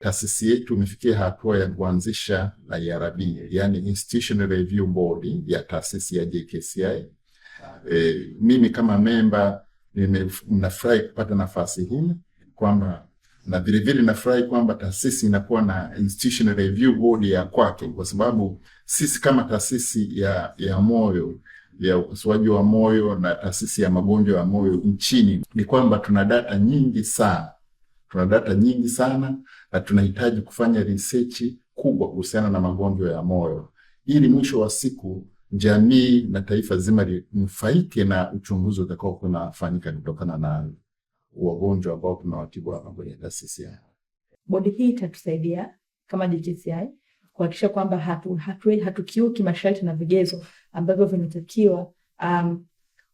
taasisi yetu imefikia hatua ya kuanzisha IRB, yani Institutional Review Board ya taasisi ya JKCI. Mimi kama memba ninafurahi kupata nafasi hii kwamba, na vile vile nafurahi kwamba taasisi inakuwa na Institutional Review Board ya kwake, kwa sababu sisi kama taasisi ya moyo, ya upasuaji wa moyo na taasisi ya magonjwa ya moyo nchini, ni kwamba tuna data nyingi sana na tunahitaji kufanya research kubwa kuhusiana na magonjwa ya moyo, ili mwisho wa siku jamii na taifa zima linufaike na uchunguzi utakao kunafanyika kutokana na wagonjwa ambao tunawatibu hapa kwenye taasisi ya. Bodi hii itatusaidia kama JKCI kuhakikisha kwamba hatukiuki masharti na vigezo ambavyo vinatakiwa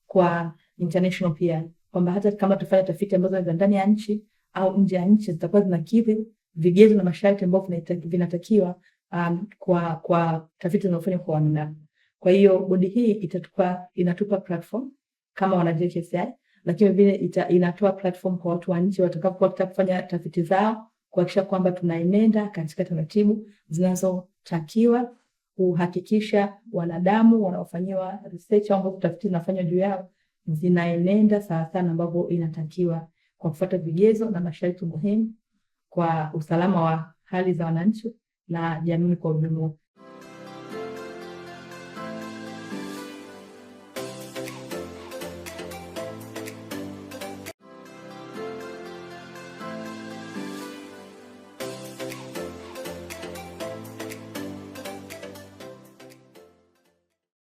kwa international pia, kwamba hata kama tufanye tafiti ambazo ni ndani ya nchi au nje ya nchi zitakuwa zinakidhi vigezo na masharti ambavyo vinatakiwa kwa tafiti zinazofanywa kwa wanadamu. Kwa hiyo bodi hii inatupa platform kama wana JKCI, lakini vile inatoa platform kwa watu wa nje watakapokuwa kufanya tafiti zao, kuhakikisha kwamba tunaenenda katika taratibu zinazotakiwa kuhakikisha wanadamu wanaofanyiwa research au tafiti zinafanywa juu yao zinaenenda sawa sana ambavyo inatakiwa, kwa kufuata vigezo na masharti muhimu kwa usalama wa hali za wananchi na jamii kwa ujumla.